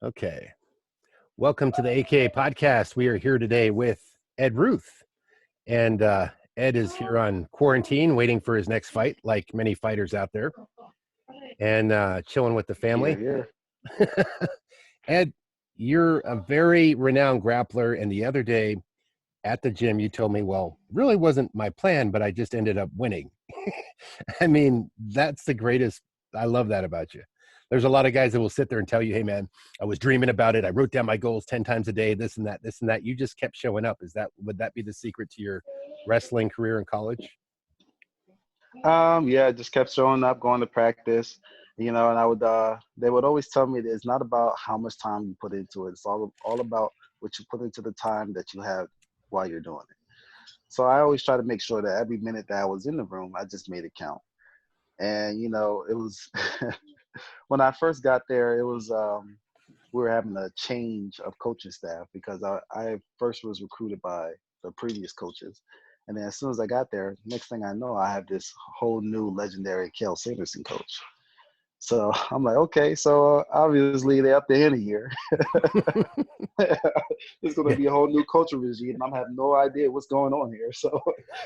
Okay. Welcome to the AKA podcast. We are here today with Ed Ruth. And Ed is here on quarantine, waiting for his next fight, like many fighters out there, and chilling with the family. Here. Ed, you're a very renowned grappler. And the other day at the gym, you told me, well, really wasn't my plan, but I just ended up winning. I mean, that's the greatest. I love that about you. There's a lot of guys that will sit there and tell you, hey, man, I was dreaming about it. I wrote down my goals 10 times a day, this and that, this and that. You just kept showing up. Would that be the secret to your wrestling career in college? Yeah, I just kept showing up, going to practice, and I would they would always tell me that it's not about how much time you put into it. It's all about what you put into the time that you have while you're doing it. So I always try to make sure that every minute that I was in the room, I just made it count. And it was when I first got there, it was we were having a change of coaching staff because I first was recruited by the previous coaches. And then as soon as I got there, next thing I know, I have this whole new legendary Kel Sanderson coach. So I'm like, okay, so obviously they're up to end a year. It's going to be a whole new culture regime, and I'm having no idea what's going on here. So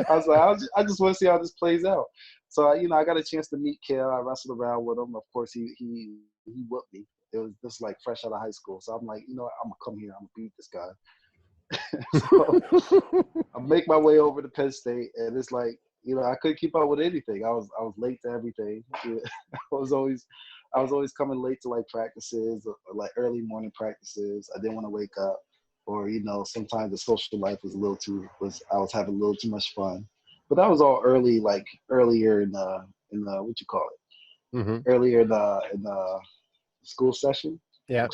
I was like, I just want to see how this plays out. So I got a chance to meet Kel. I wrestled around with him. Of course, he whooped me. It was just like fresh out of high school. So I'm like, I'm gonna come here. I'm gonna beat this guy. So I make my way over to Penn State, and it's like, I couldn't keep up with anything. I was late to everything. I was always coming late to like practices, or like early morning practices. I didn't want to wake up, or sometimes the social life was I was having a little too much fun. But that was all earlier in the what you call it, earlier in the school session. Yeah.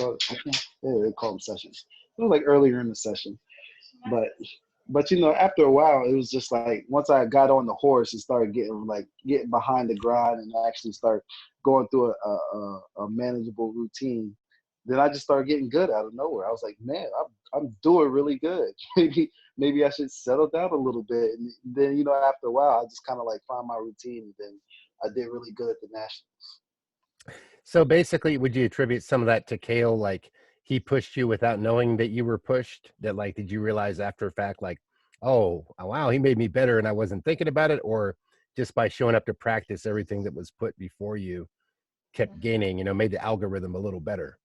They call them sessions. It was like earlier in the session. But after a while, it was just like once I got on the horse and started getting behind the grind and actually start going through a manageable routine, then I just started getting good out of nowhere. I was like, man, I'm doing really good. Maybe I should settle down a little bit. And then after a while, I just kind of like found my routine. And then I did really good at the nationals. So basically, would you attribute some of that to Kale? Like he pushed you without knowing that you were pushed? That like, did you realize after a fact, like, oh, wow, he made me better and I wasn't thinking about it? Or just by showing up to practice, everything that was put before you kept gaining, made the algorithm a little better?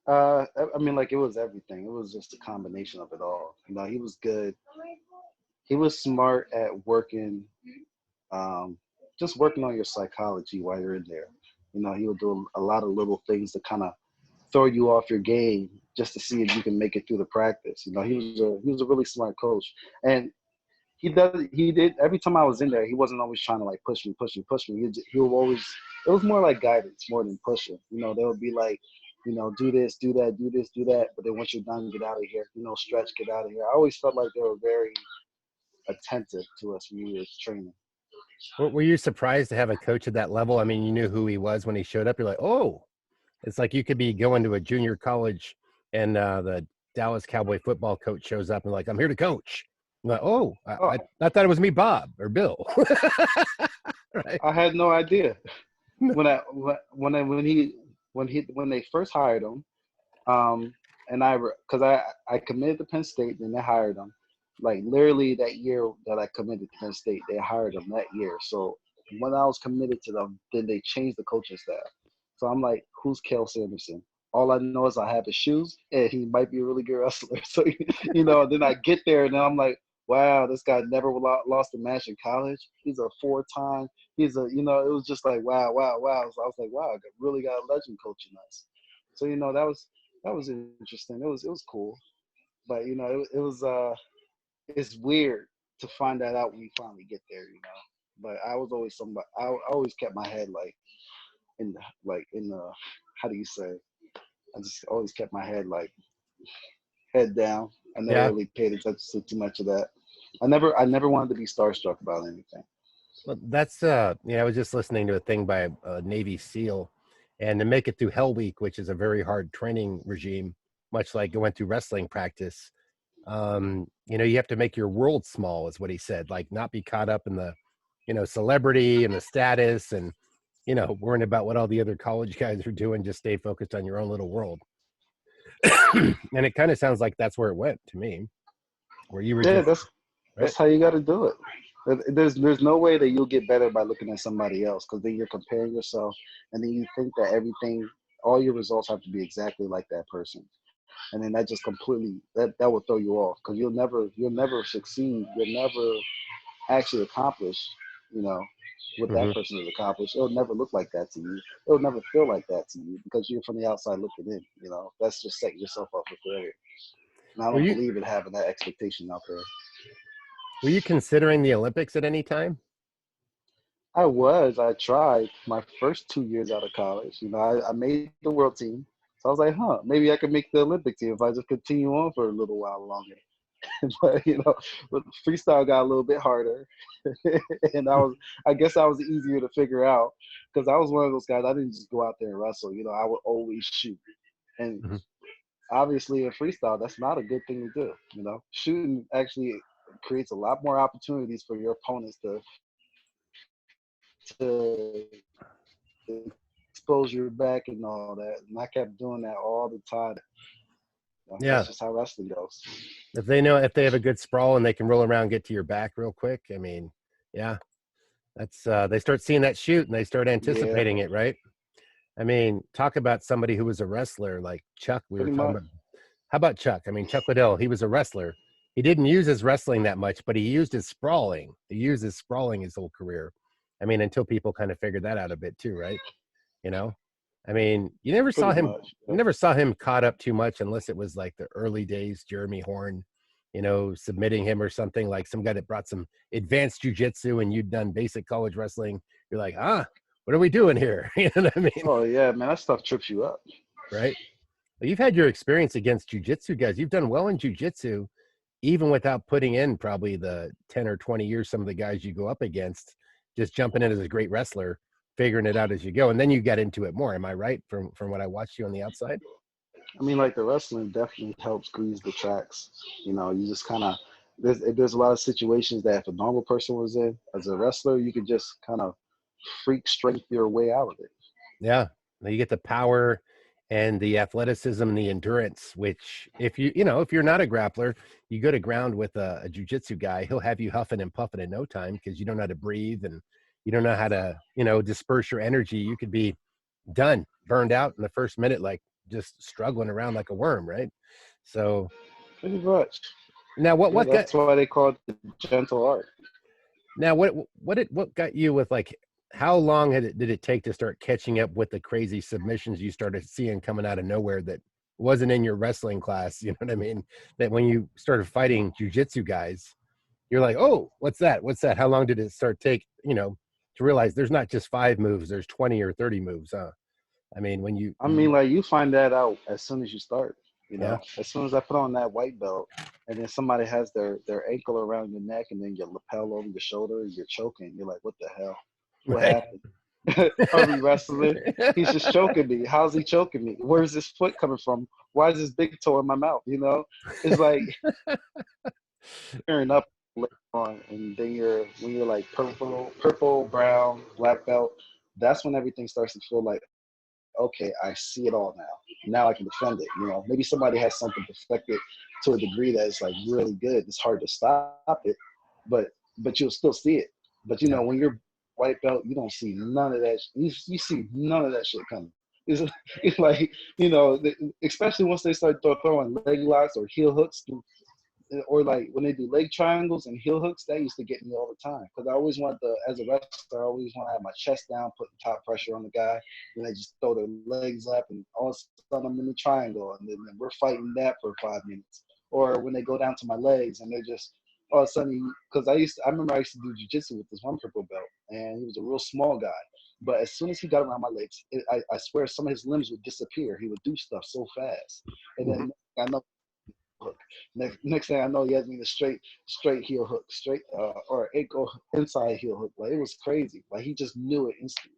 I mean, like it was everything. It was just a combination of it all. He was good. He was smart at working, just working on your psychology while you're in there. He would do a lot of little things to kind of throw you off your game just to see if you can make it through the practice. He was a really smart coach, and he did every time I was in there. He wasn't always trying to like push me. He would always. It was more like guidance more than pushing. They would be like, do this, do that, do this, do that. But then once you're done, get out of here. Stretch, get out of here. I always felt like they were very attentive to us when we were training. Were you surprised to have a coach at that level? I mean, you knew who he was when he showed up. You're like, oh, it's like you could be going to a junior college and the Dallas Cowboy football coach shows up and like, I'm here to coach. I'm like, oh, I thought it was me, Bob or Bill. Right. I had no idea when they first hired him, and I committed to Penn State, and they hired him. Like literally that year that I committed to Penn State, they hired him that year. So when I was committed to them, then they changed the coaching staff. So I'm like, who's Kel Sanderson? All I know is I have his shoes, and he might be a really good wrestler. So then I get there, and then I'm like, wow, this guy never lost a match in college. He's a 4-time. It was just like, wow. So I was like, wow, I really got a legend coaching us. So, that was interesting. It was cool. But, it was, it's weird to find that out when you finally get there, But I was always somebody, I always kept my head in the, how do you say? I just always kept my head head down. I never really paid attention to too much of that. I never wanted to be starstruck about anything. Well, that's I was just listening to a thing by a Navy SEAL, and to make it through Hell Week, which is a very hard training regime, much like going through wrestling practice, you have to make your world small, is what he said. Like not be caught up in the, celebrity and the status and, worrying about what all the other college guys are doing. Just stay focused on your own little world. And it kind of sounds like that's where it went to me, where you were Yeah, just that's right. how you got to do it. There's no way that you'll get better by looking at somebody else, because then you're comparing yourself, and then you think that everything, all your results have to be exactly like that person, and then that just completely that will throw you off, because you'll never succeed, you'll never actually accomplish, you know, what that Hmm. person has accomplished. It'll never look like that to you. It'll never feel like that to you, because you're from the outside looking in. That's just setting yourself up for failure. And I Were don't you believe in having that expectation out there. were you considering the Olympics at any time? I tried my first 2 years out of college. I made the world team. So I was like, maybe I could make the Olympic team if I just continue on for a little while longer. But but freestyle got a little bit harder, and I guess I was easier to figure out, because I was one of those guys. I didn't just go out there and wrestle. I would always shoot, and Mhm. obviously in freestyle, that's not a good thing to do. Shooting actually creates a lot more opportunities for your opponents to expose your back and all that. And I kept doing that all the time. That's Yeah. just how wrestling goes. If they have a good sprawl and they can roll around, get to your back real quick. I mean, yeah, that's they start seeing that shoot and they start Yeah, anticipating it, right? I mean, talk about somebody who was a wrestler like Chuck. We were pretty talking much. about. How about Chuck? I mean, Chuck Liddell, he was a wrestler. He didn't use his wrestling that much, but he used his sprawling. He used his sprawling his whole career. I mean, until people kind of figured that out a bit too, right? You know, I mean, Pretty much. you Yep. never saw him caught up too much unless it was like the early days, Jeremy Horn, submitting him or something, like some guy that brought some advanced jujitsu and you'd done basic college wrestling. You're like, what are we doing here? You know what I mean? Oh yeah, man, that stuff trips you up. Right. Well, you've had your experience against jujitsu guys. You've done well in jujitsu, even without putting in probably the 10 or 20 years, some of the guys you go up against, just jumping in as a great wrestler, figuring it out as you go. And then you get into it more. Am I right from what I watched you on the outside? I mean, like, the wrestling definitely helps grease the tracks. You just kind of there's a lot of situations that if a normal person was in as a wrestler, you could just kind of freak strength your way out of it. Yeah. Now you get the power and the athleticism and the endurance, which if you're not a grappler, you go to ground with a jujitsu guy, he'll have you huffing and puffing in no time because you don't know how to breathe and you don't know how to, disperse your energy. You could be done, burned out in the first minute, like just struggling around like a worm, right? So Pretty much. now Yeah, what got that's why they call it the gentle art. now what got you with like how long did it take to start catching up with the crazy submissions you started seeing coming out of nowhere that wasn't in your wrestling class? You know what I mean? That when you started fighting jujitsu guys, you're like, oh, what's that? What's that? How long did it start take, to realize there's not just 5 moves, there's 20 or 30 moves, huh? I mean, when I mean, like, you find that out as soon as you start. yeah, As soon as I put on that white belt, and then somebody has their ankle around your neck, and then your lapel over your shoulder, and you're choking. You're like, what the hell? What right. happened? Are we wrestling? He's just choking me. How's he choking me? Where's his foot coming from? Why is his big toe in my mouth? It's like tearing up later on, and then when you're like purple, brown, black belt. That's when everything starts to feel like, okay, I see it all now. Now I can defend it. Maybe somebody has something perfected to a degree that is like really good. It's hard to stop it, but you'll still see it. But Yeah. when you're white belt, you don't see none of that. You see none of that shit coming. It's like, especially once they start throwing leg locks or heel hooks, or like when they do leg triangles and heel hooks, that used to get me all the time, because I always want as a wrestler, I always want to have my chest down, putting top pressure on the guy, and they just throw their legs up, and all of a sudden I'm in the triangle, and then we're fighting that for 5 minutes. Or when they go down to my legs, and they're just all of a sudden, because I remember I used to do jujitsu with this one purple belt, and he was a real small guy. But as soon as he got around my legs, I swear some of his limbs would disappear. He would do stuff so fast, and Mhm. then I know hook. Next thing I know, he has me in a straight heel hook, straight or ankle inside heel hook. Like, it was crazy. Like, he just knew it instantly.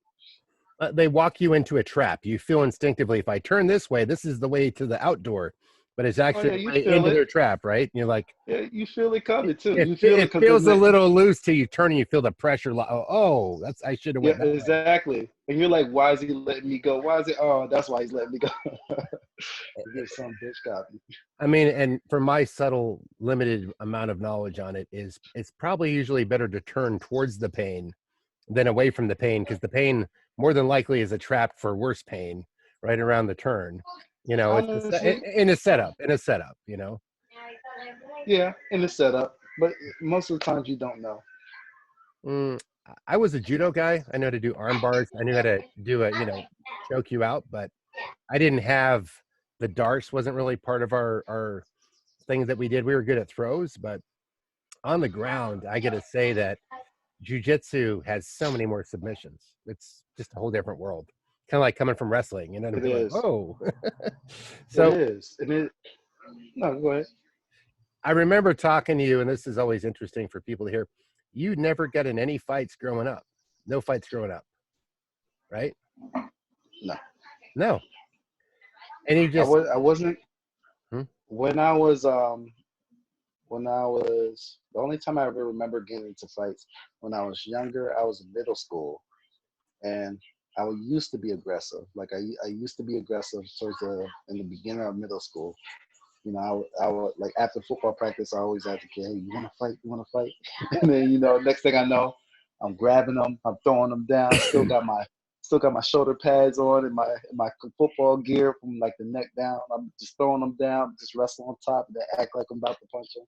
They walk you into a trap. You feel instinctively, if I turn this way, this is the way to the outdoor, but it's Oh actually yeah, the you way feel into it. their trap, right? And you're like, Yeah, you feel it coming too. it, You feel it it because feels then a little loose till you turn and you feel the pressure. Oh, that's I should have yeah, went that way. exactly. And you're like, why is he letting me go? Why is it? Oh, that's why he's letting me go. get some bitch copy. I mean, and for my subtle, limited amount of knowledge on it, is it's probably usually better to turn towards the pain than away from the pain, because the pain more than likely is a trap for worse pain right around the turn. You know, Honestly, in a setup, you know. yeah, in the setup, but most of the times you don't know. Mm, I was a judo guy. I know how to do arm bars. I knew how to do choke you out, but I didn't have the darts. Wasn't really part of our things that we did. We were good at throws, but on the ground, I got to say that jujitsu has so many more submissions. It's just a whole different world. Kind of like coming from wrestling, you know, to It be like, is. whoa. It So is. And it. No, go ahead. I remember talking to you, and this is always interesting for people to hear. You never got in any fights growing up. No fights growing up, right? No, No. And you just, I wasn't hmm? when I was the only time I ever remember getting into fights when I was younger. I was in middle school, and I used to be aggressive. Like I used to be aggressive towards in the beginning of middle school. You know, I would like after football practice, I always advocate, hey, you want to fight? You want to fight? And then, next thing I know, I'm grabbing them, I'm throwing them down. Still got my shoulder pads on and my football gear from like the neck down. I'm just throwing them down, just wrestle on top, and then act like I'm about to punch them.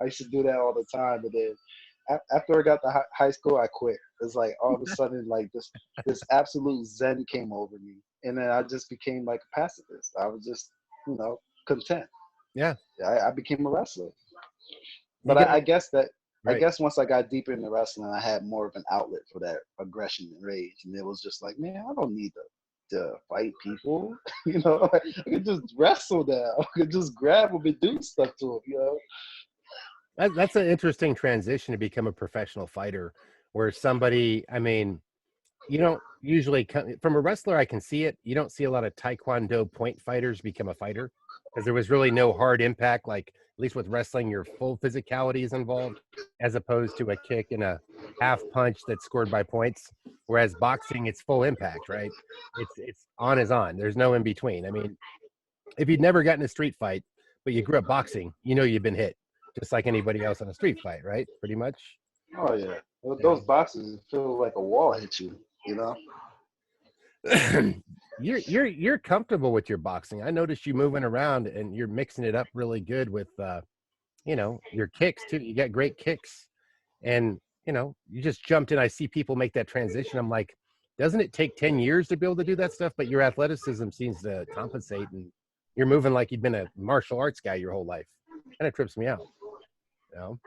I used to do that all the time, but then after I got to high school, I quit. It's like all of a sudden, like this absolute zen came over me, and then I just became like a pacifist. I was just, content. Yeah, I became a wrestler. you But get I it guess I right. guess once I got deeper into wrestling, I had more of an outlet for that aggression and rage, and it was just like, man, I don't need to fight people. I could just wrestle now. I could just grab them and do stuff to them. That's an interesting transition to become a professional fighter, where somebody, I mean, you don't usually come from a wrestler. I can see it. You don't see a lot of Taekwondo point fighters become a fighter because there was really no hard impact. Like at least with wrestling, your full physicality is involved, as opposed to a kick and a half punch that's scored by points. Whereas boxing, it's full impact, right? It's on is on. There's no in between. I mean, if you'd never gotten a street fight, but you grew up boxing, you know you've been hit, just like anybody else in a street fight, right? Pretty much. Oh yeah, Yeah. those boxes feel like a wall hit you. You're comfortable with your boxing. I noticed you moving around and you're mixing it up really good with your kicks too. You got great kicks. And you just jumped in. I see people make that transition. I'm like, doesn't it take 10 years to be able to do that stuff? But your athleticism seems to compensate, and you're moving like you've been a martial arts guy your whole life. Kind of trips me out. You know?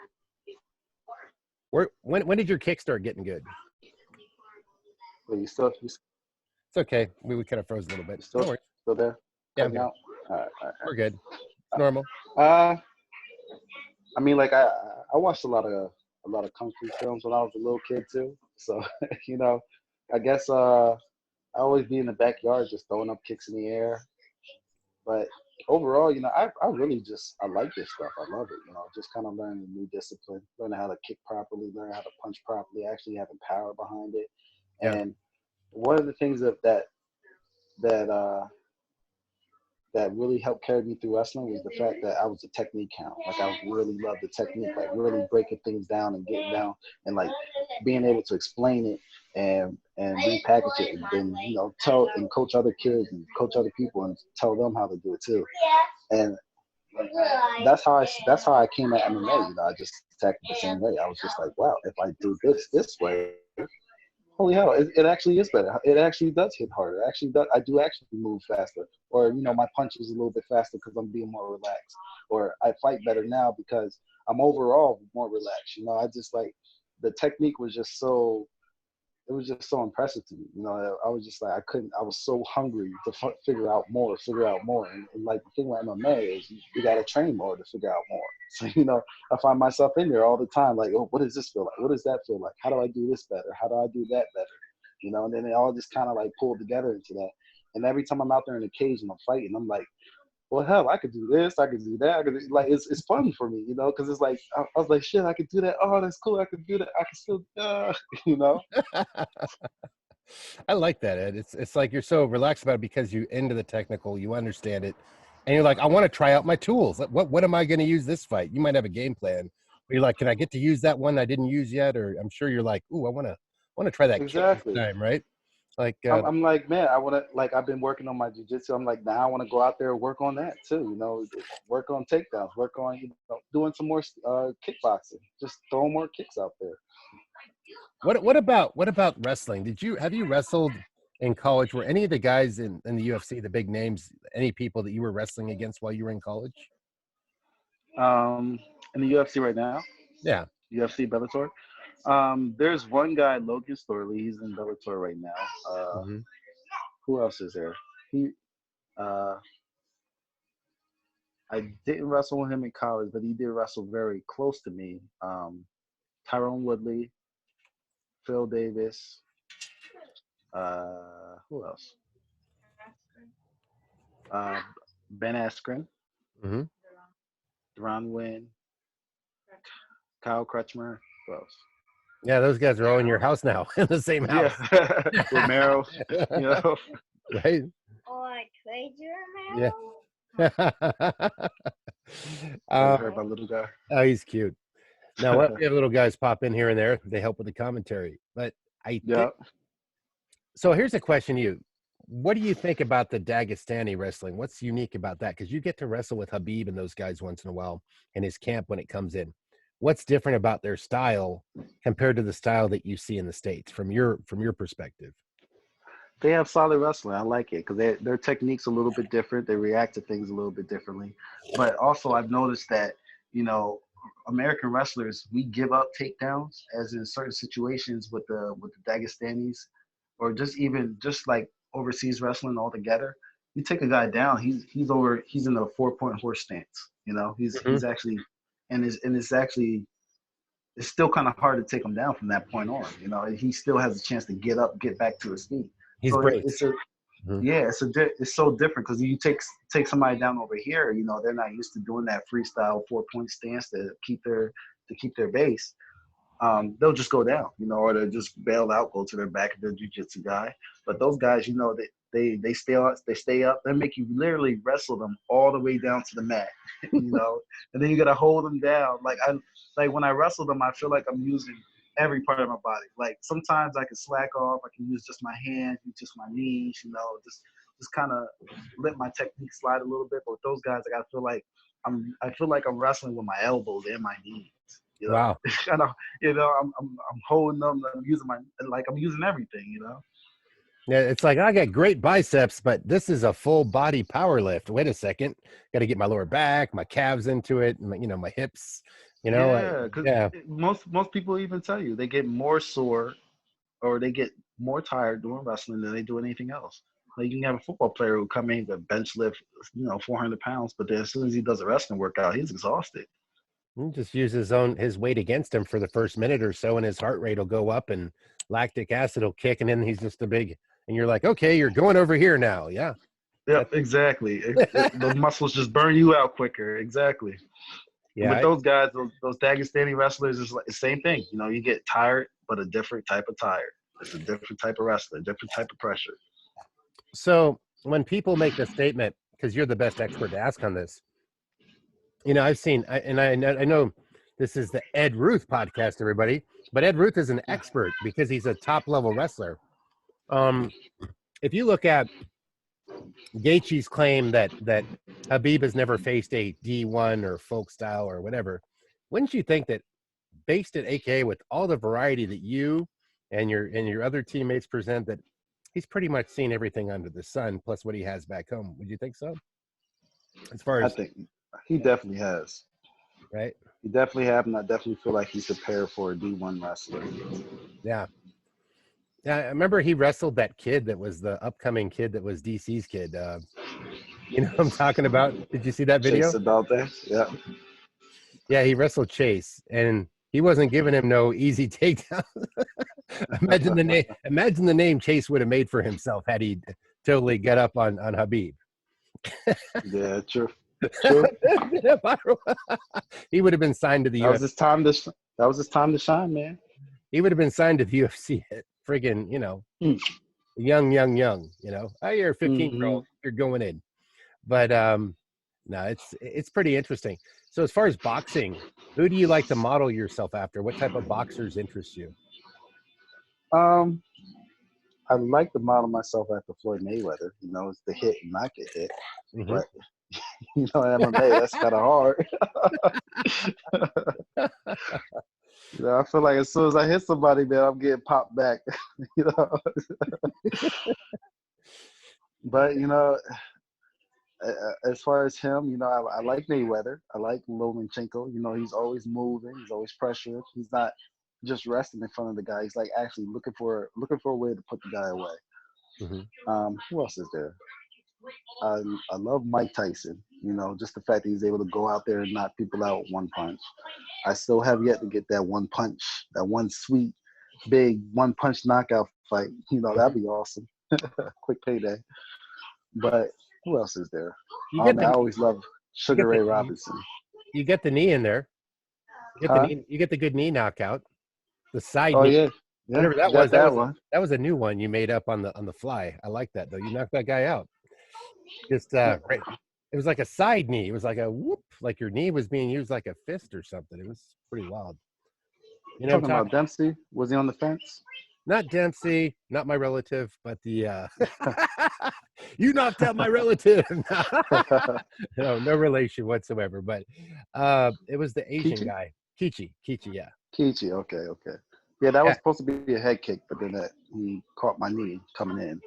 When did your kick start getting good? But It's okay. We kind of froze a little bit. you No still worries. still there? Yeah, I'm Cutting here. out. All We're good. It's normal. right. I mean, like I watched a lot of kung fu films when I was a little kid too. So you know, I guess I always be in the backyard just throwing up kicks in the air. But overall, I really I like this stuff. I love it. Just kind of learning a new discipline, learning how to kick properly, learning how to punch properly, actually having power behind it. Yeah. And one of the things that that really helped carry me through wrestling was the fact that I was a technique hound. Like I really loved the technique, like really breaking things down and getting down and like being able to explain it and repackage it and then tell and coach other kids and coach other people and tell them how to do it too. And that's how I came at MMA. I just attacked it the same way. I was just like, wow, if I do this way, holy hell, it actually is better. It actually does hit harder. It actually does. I do actually move faster, or my punch is a little bit faster because I'm being more relaxed, or I fight better now because I'm overall more relaxed. I just like the technique was just so. It was just so impressive to me. I was just like I couldn't. I was so hungry to figure out more, and like the thing with MMA is you got to train more to figure out more. So I find myself in there all the time, like, oh, what does this feel like? What does that feel like? How do I do this better? How do I do that better? And then it all just kind of like pulled together into that. And every time I'm out there in the cage and I'm fighting, I'm like, well, hell, I could do this, I could do that. Like, it's fun for me, because it's like, I was like, shit, I could do that. Oh, that's cool. I could do that. I can still, you know? I like that, Ed. It's like you're so relaxed about it because you into the technical, you understand it, and you're like, I want to try out my tools. Like, what am I going to use this fight? You might have a game plan. But you're like, can I get to use that one I didn't use yet? Or I'm sure you're like, ooh, I want to try that kick this Exactly. time, right? Like, I'm like, man, I want to, like, I've been working on my jiu-jitsu. I'm like, now I want to go out there and work on that too. You know, work on takedowns, work on, you know, doing some more kickboxing, just throwing more kicks out there. what about wrestling? Have you wrestled in college? Were any of the guys in the UFC, the big names, any people that you were wrestling against while you were in college? In the UFC right now, Yeah. UFC Bellator. There's one guy, Logan Storley. He's in Bellator right now. Hmm. Who else is there? He, uh, I didn't wrestle with him in college, but he did wrestle very close to me. Tyrone Woodley, Phil Davis. Who else? Ben Askren, Hmm. Deron Wynn, Kyle Crutchmer. Who else? Yeah, those guys are all in your house now, in the same house. Yeah, Romero. You know, Right? Oh, like crazy Yeah. Romero? I heard my little guy. Oh, he's cute. Now, we have little guys pop in here and there. They help with the commentary. But Yeah. So here's a question to you. What do you think about the Dagestani wrestling? What's unique about that? Because you get to wrestle with Khabib and those guys once in a while in his camp when it comes in. What's different about their style compared to the style that you see in the States from your perspective? They have solid wrestling. I like it because their technique's a little bit different. They react to things a little bit differently. But also, I've noticed that, you know, American wrestlers, we give up takedowns, as in certain situations with the Dagestanis, or just like overseas wrestling altogether. You take a guy down, he's in a 4-point horse stance. You know, Mhm. he's actually, it's still kind of hard to take him down from that point on. You know, he still has a chance to get up, get back to his feet. He's So braced. Mhm. it's so different because you take somebody down over here. You know, they're not used to doing that freestyle 4-point stance to keep their base. They'll just go down, you know, or they'll just bail out, go to their back of their jiu-jitsu guy. But those guys, you know, they stay up. They make you literally wrestle them all the way down to the mat, you know, and then you gotta hold them down. Like when I wrestle them, I feel like I'm using every part of my body. Like sometimes I can slack off. I can use just my hands, use just my knees, you know, just kind of let my technique slide a little bit. But with those guys, like I feel like I'm wrestling with my elbows and my knees. You know, Wow. kind of, you know, I'm holding them. I'm using everything. You know. Yeah, it's like I got great biceps, but this is a full body power lift. Wait a second, got to get my lower back, my calves into it, my hips. Yeah, because Yeah, most people even tell you they get more sore or they get more tired doing wrestling than they do anything else. Like you can have a football player who come in to bench lift, 400 pounds, but then as soon as he does a wrestling workout, he's exhausted. he just use his weight against him for the first minute or so, and his heart rate will go up, and lactic acid will kick, and then he's just and you're like, okay, you're going over here now. Yeah, Yep, exactly. Those muscles just burn you out quicker. Exactly. And with yeah. those guys, those Dagestani wrestlers, is like the same thing. You know, you get tired, but a different type of tired. It's a different type of wrestler, different type of pressure. So when people make the statement, because you're the best expert to ask on this, I've seen, I know this is the Ed Ruth podcast, everybody, but Ed Ruth is an expert because he's a top level wrestler. If you look at Gaethje's claim that Khabib has never faced a D1 or folk style or whatever, wouldn't you think that based at AKA with all the variety that you and your other teammates present, that he's pretty much seen everything under the sun plus what he has back home? Would you think so? As far I as think he definitely has. right? He definitely have, and I definitely feel like he's prepared for a D1 wrestler. Yeah. Yeah, I remember he wrestled that kid that was the upcoming kid that was DC's kid. You know what I'm talking about? Did you see that Chase video? Adalde, yeah. Yeah, he wrestled Chase, and he wasn't giving him no easy takedown. Imagine the name Chase would have made for himself had he totally got up on Khabib. Yeah, true. True. He would have been signed to the That was UFC. his time to shine, man. He would have been signed to the UFC at friggin', young, oh, you're a 15-year-old, you're going in. But No, it's pretty interesting. So as far as boxing, who do you like to model yourself after? What type of boxers interest you? Um, I like to model myself after Floyd Mayweather. You know, it's the hit and not get hit. Hmm. But you know, in MMA, that's kind of hard. You know, I feel like as soon as I hit somebody, man, I'm getting popped back. You know, but you know, as far as him, you know, I like Mayweather. I like Lomachenko. You know, he's always moving. He's always pressured. He's not just resting in front of the guy. He's like actually looking for a way to put the guy away. Hmm. Who else is there? I love Mike Tyson. You know, just the fact that he's able to go out there and knock people out with one punch. I still have yet to get that one punch, that one sweet, big one punch knockout fight. You know, that'd be awesome. Quick payday. But who else is there? You Oh get man, I the always love you Sugar get Ray the Robinson. you get the knee in there. You get the Huh? knee. You get the good knee knockout. The side Oh knee, yeah, yeah, whatever that got was. that one. That was a new one you made up on the fly. I like that though. You knocked that guy out. Just right. It was like a side knee. It was like a whoop, like your knee was being used like a fist or something. It was pretty wild. You know what I'm Talking about talking? Dempsey, was he on the fence? Not Dempsey, not my relative, but the you knocked out my relative. No, no relation whatsoever. But it was the Asian Kichi? guy, Kichi. Kichi, yeah. Kichi, okay, okay. Yeah, that was Yeah. supposed to be a head kick, but then he caught my knee coming in.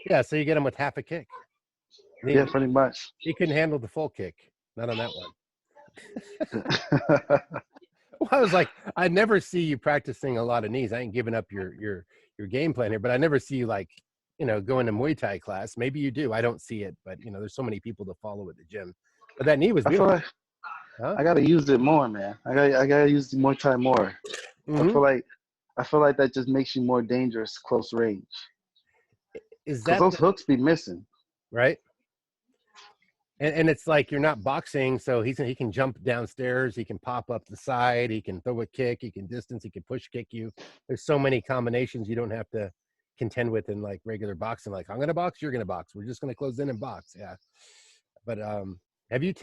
Yeah. So you get him with half a kick. Yeah, He, pretty much. he couldn't handle the full kick. Not on that one. Well, I was like, I never see you practicing a lot of knees. I ain't giving up your game plan here, but I never see you like, going to Muay Thai class. Maybe you do. I don't see it, but there's so many people to follow at the gym. But that knee was I feel beautiful. like Huh? I gotta use it more, man. I gotta use the Muay Thai more. I Hmm. feel like that just makes you more dangerous close range. Is Cause that those hooks be missing. right? And it's like you're not boxing, so he can jump downstairs, he can pop up the side, he can throw a kick, he can distance, he can push kick you. There's so many combinations you don't have to contend with in like regular boxing. Like I'm gonna box, you're gonna box. We're just gonna close in and box. Yeah. But have you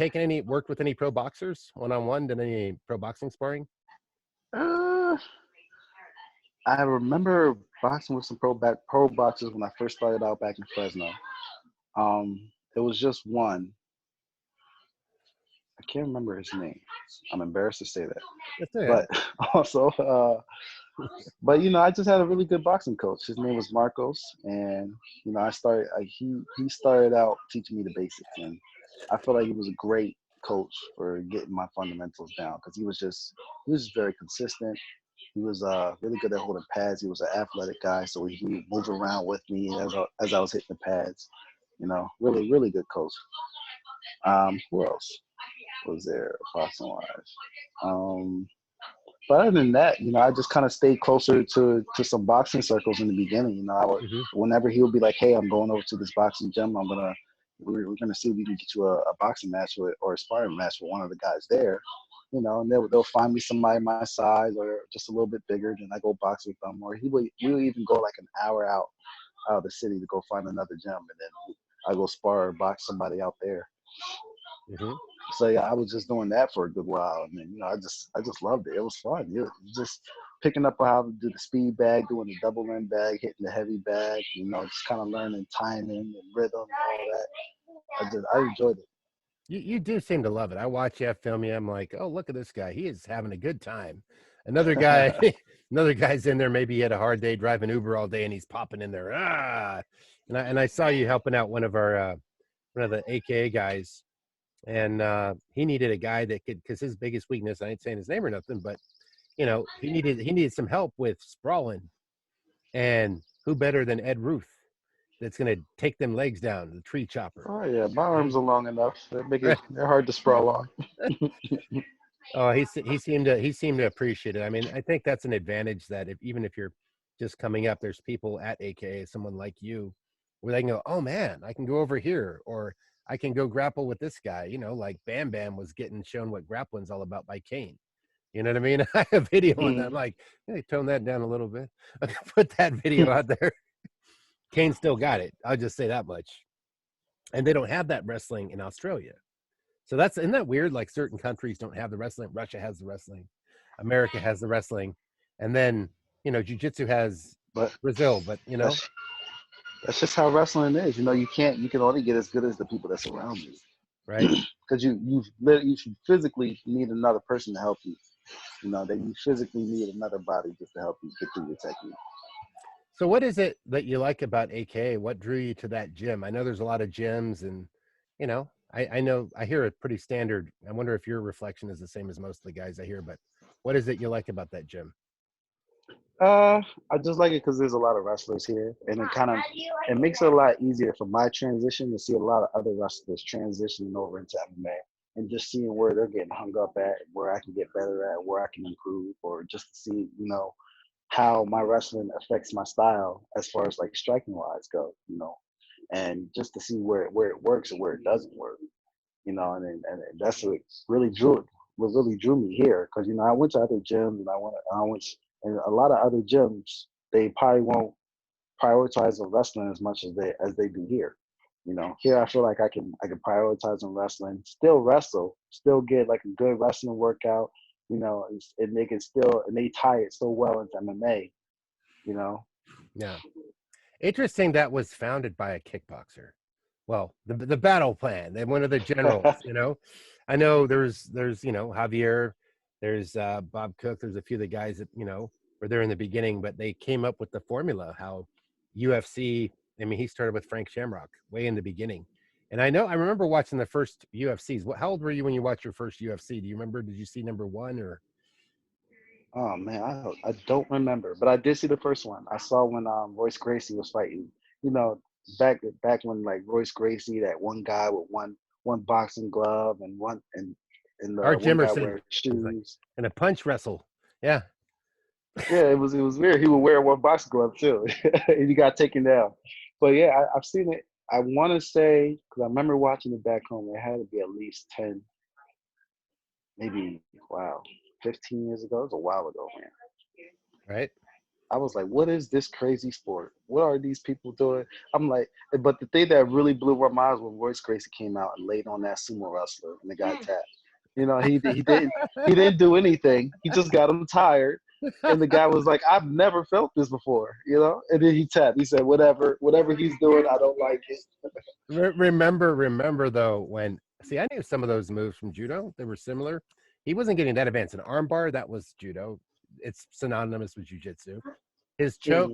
worked with any pro boxers one on one? Did any pro boxing sparring? Uh, I remember boxing with some pro boxers when I first started out back in Fresno. It was just one. I can't remember his name. I'm embarrassed to say that. That's okay. But also, but I just had a really good boxing coach. His name was Marcos, and he started out teaching me the basics, and I feel like he was a great coach for getting my fundamentals down because he was just very consistent. He was really good at holding pads. He was an athletic guy, so he would move around with me as I was hitting the pads. Really, really good coach. Who else was there boxing wise? But other than that, I just kind of stayed closer to some boxing circles in the beginning. Hmm. Whenever he would be like, "Hey, I'm going over to this boxing gym. We're gonna see if we can get you a boxing match or a sparring match with one of the guys there." And they'll find me somebody my size or just a little bit bigger, then I go box with them. Or we would even go like an hour out of the city to go find another gym, and then I go spar or box somebody out there. Hmm. So yeah, I was just doing that for a good while, and then I just loved it. It was fun. Just picking up how to do the speed bag, doing the double end bag, hitting the heavy bag. Just kind of learning timing and rhythm and all that. I enjoyed it. You do seem to love it. I watch you, I film you. I'm like, oh, look at this guy. He is having a good time. Another guy, another guy's in there. Maybe he had a hard day driving Uber all day, and he's popping in there. And I saw you helping out one of the AKA guys, and he needed a guy that could, because his biggest weakness, I ain't saying his name or nothing, but he needed some help with sprawling, and who better than Ed Ruth, that's gonna take them legs down, the tree chopper. Oh yeah, my arms are long enough. Right. They're hard to sprawl on. Oh, he seemed to appreciate it. I mean, I think that's an advantage that even if you're just coming up, there's people at AKA, someone like you, where they can go, oh man, I can go over here, or I can go grapple with this guy. Like Bam Bam was getting shown what grappling's all about by Kane. You know what I mean? I have video on that. I'm like, hey, tone that down a little bit. I can put that video out there. Kane still got it. I'll just say that much. And they don't have that wrestling in Australia. So that's, isn't that weird? Like certain countries don't have the wrestling. Russia has the wrestling, America has the wrestling, and then jiu-jitsu has But Brazil. But that's that's just how wrestling is. You can only get as good as the people that's around you. right. Because you physically need another person to help you. That you physically need another body just to help you get through your technique. So what is it that you like about AKA? What drew you to that gym? I know there's a lot of gyms, and I know I hear it pretty standard. I wonder if your reflection is the same as most of the guys I hear, but what is it you like about that gym? I just like it because there's a lot of wrestlers here, and it makes it a lot easier for my transition to see a lot of other wrestlers transitioning over into MMA, and just seeing where they're getting hung up at, where I can get better at, where I can improve, or just to see how my wrestling affects my style as far as like striking wise go, and just to see where it works and where it doesn't work, and that's what really drew me here, because I went to other gyms, and I went, and a lot of other gyms, they probably won't prioritize the wrestling as much as they do here. Here I feel like I can prioritize on wrestling, still wrestle, still get like a good wrestling workout, and they can still, and they tie it so well into MMA, Yeah. Interesting that was founded by a kickboxer. Well, the battle plan, they one of the generals, I know there's Javier, there's Bob Cook, there's a few of the guys that, were there in the beginning, but they came up with the formula, how UFC, I mean, he started with Frank Shamrock way in the beginning. And I remember watching the first UFCs. How old were you when you watched your first UFC? Do you remember? Did you see number one or? Oh man, I don't remember, but I did see the first one. I saw when Royce Gracie was fighting. You know, back when like Royce Gracie, that one guy with one boxing glove and Art one guy Jimerson wearing was like shoes. in a punch wrestle. Yeah. Yeah, it was weird. He would wear one boxing glove too, and he got taken down. But yeah, I've seen it. I want to say, because I remember watching it back home. It had to be at least 10, maybe, wow, 15 years ago. It was a while ago, man. Right. I was like, what is this crazy sport? What are these people doing? I'm like, but the thing that really blew my mind was when Royce Gracie came out and laid on that sumo wrestler and the guy tapped. He didn't do anything. He just got him tired. And the guy was like, I've never felt this before, And then he tapped. He said, whatever he's doing, I don't like it. Remember though, when I knew some of those moves from judo, they were similar. He wasn't getting that advanced. An arm bar, that was judo. It's synonymous with jujitsu. His choke,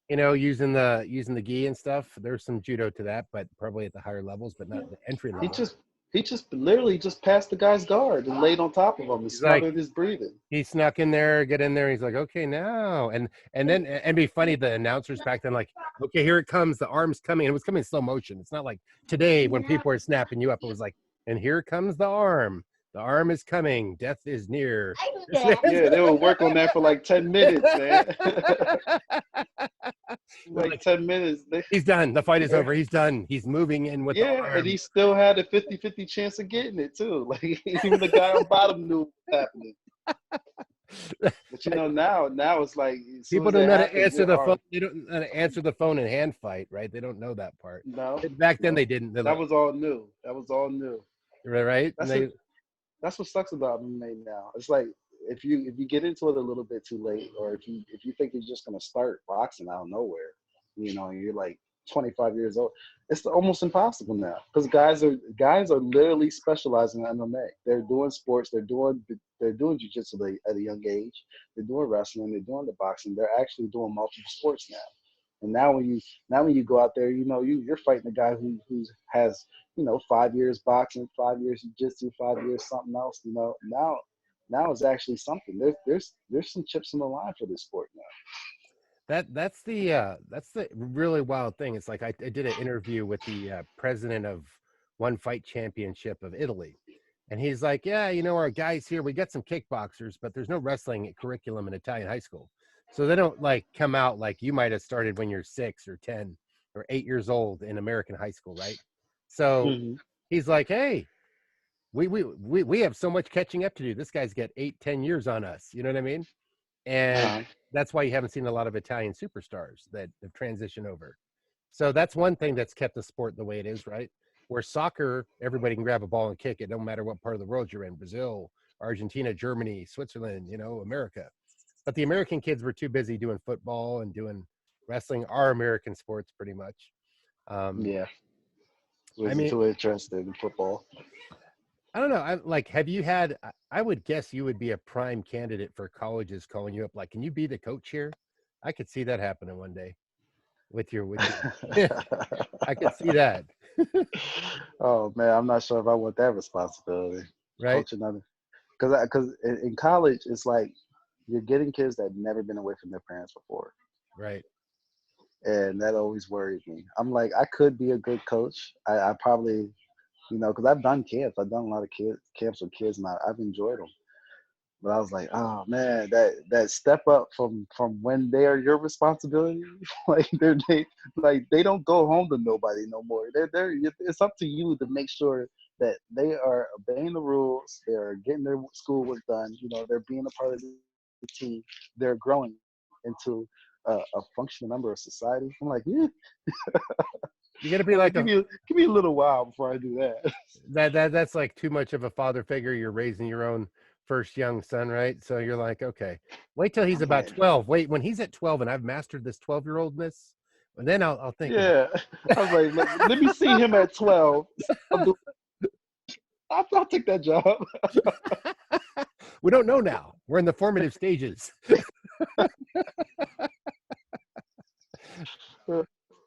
Mhm. using the gi and stuff. There's some judo to that, but probably at the higher levels, but not the entry He level. just he just literally just passed the guy's guard and laid on top of him and He's like, smothered his breathing. he snuck in there, get in there. He's like, okay, now, and then and be funny. The announcers back then, like, okay, here it comes. The arm's coming. It was coming in slow motion. It's not like today when people are snapping you up. It was like, and here comes the arm. The arm is coming. Death is near. Yeah, they would work on that for like 10 minutes, man. Like Like, 10 minutes. he's done. The fight is over. He's done. He's moving in with the Yeah, and arm. he still had a 50-50 chance of getting it too. Like even the guy on bottom knew what was happening. But now it's like as soon People as don't it know how to happens, answer the phone. are They don't know how to answer the phone in hand fight, right? They don't know that part. no, Back then no. they didn't. They're That like, was all new. That was all new. right? And That's they, it. That's what sucks about MMA now. It's like if you get into it a little bit too late, or if you think you're just gonna start boxing out of nowhere, and you're like 25 years old, it's almost impossible now because guys are literally specializing in MMA. They're doing sports. They're doing jiu-jitsu at a young age. They're doing wrestling. They're doing the boxing. They're actually doing multiple sports now. And now when you go out there, you're fighting a guy who has 5 years boxing, 5 years jiu-jitsu, 5 years something else. Now it's actually something. There's some chips in the line for this sport now. that's the really wild thing. It's like I did an interview with the president of One Fight Championship of Italy, and he's like, yeah, our guys here, we got some kickboxers, but there's no wrestling curriculum in Italian high school, so they don't like come out like you might have started when you're 6 or 10 or 8 years old in American high school, right? So Hmm. he's like, hey, we have so much catching up to do. This guy's got 8-10 years on us, you know what I mean? And Uh, that's why you haven't seen a lot of Italian superstars that have transitioned over. So that's one thing that's kept the sport the way it is, right? where soccer, everybody can grab a ball and kick it, no matter what part of the world you're in, Brazil, Argentina, Germany, Switzerland, America. But the American kids were too busy doing football and doing wrestling, our American sports pretty much. Yeah, I wasn't mean, too interested in football. I don't know. Have you had, I would guess you would be a prime candidate for colleges calling you up. Like, can you be the coach here? I could see that happening one day with your, I could see that. Oh man, I'm not sure if I want that responsibility. Right. Coaching other, because in college it's like you're getting kids that have never been away from their parents before, Right. and that always worries me. I'm like, I could be a good coach. I probably, because I've done camps. I've done a lot of camps with kids, and I've enjoyed them. But I was like, oh man, that step up from when they are your responsibility, like they don't go home to nobody no more. It's up to you to make sure that they are obeying the rules, they're getting their schoolwork done, they're being a part of the team, they're growing into a functional member of society. I'm like, yeah, You got to be like give me a little while before I do that. that's like too much of a father figure. You're raising your own first young son, right? So you're like, okay, wait till he's about 12. Wait, when he's at 12 and I've mastered this 12-year-oldness, and then I'll think. Yeah, I was like, let me see him at 12. I'll take that job. We don't know now. We're in the formative stages.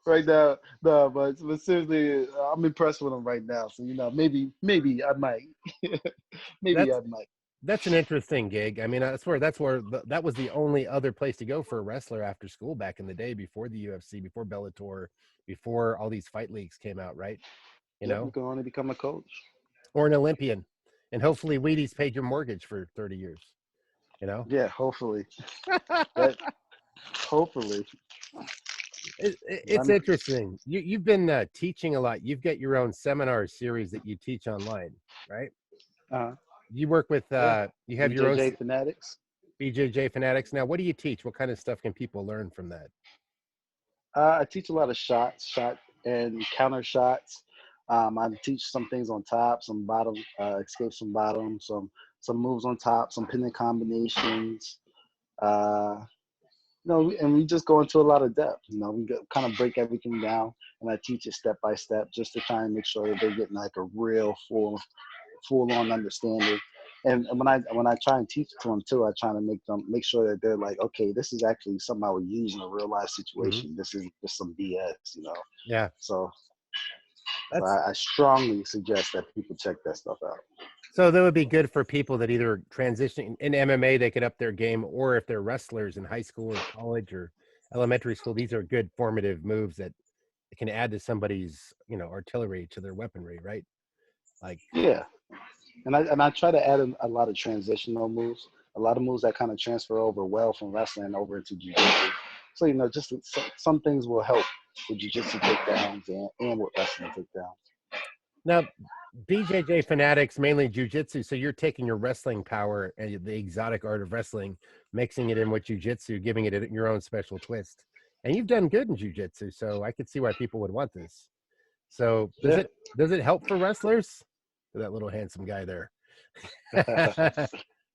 Right now, no, but seriously, I'm impressed with him right now. So maybe I might, maybe I might. That's an interesting gig. I mean, that's where that was the only other place to go for a wrestler after school back in the day, before the UFC, before Bellator, before all these fight leagues came out, right? You can only become a coach or an Olympian, and hopefully Wheaties paid your mortgage for 30 years. Yeah, hopefully. Hopefully. It's interesting. You've been teaching a lot. You've got your own seminar series that you teach online, right? You work with you have your own BJJ Fanatics. BJJ Fanatics. Now, what do you teach? What kind of stuff can people learn from that? I teach a lot of shot and counter shots. I teach some things on top, some bottom escapes from bottom, some moves on top, some pinning combinations. And we just go into a lot of depth. We kind of break everything down, and I teach it step by step, just to try and make sure that they're getting like a real full on understanding. And when I try and teach it to them too, I try to make sure that they're like, okay, this is actually something I would use in a real life situation. Mm-hmm. This is just some BS, Yeah. So I strongly suggest that people check that stuff out. So that would be good for people that either transition in MMA, they could up their game, or if they're wrestlers in high school or college or elementary school, these are good formative moves that can add to somebody's, artillery, to their weaponry, right? Yeah. And I try to add a lot of transitional moves, a lot of moves that kind of transfer over well from wrestling over into jiu-jitsu. So, just some things will help with jiu-jitsu takedowns and with wrestling takedowns. Now, BJJ Fanatics, mainly jiu-jitsu, so you're taking your wrestling power and the exotic art of wrestling, mixing it in with jiu-jitsu, giving it your own special twist. And you've done good in jiu-jitsu, so I could see why people would want this. So does it help for wrestlers? That little handsome guy there.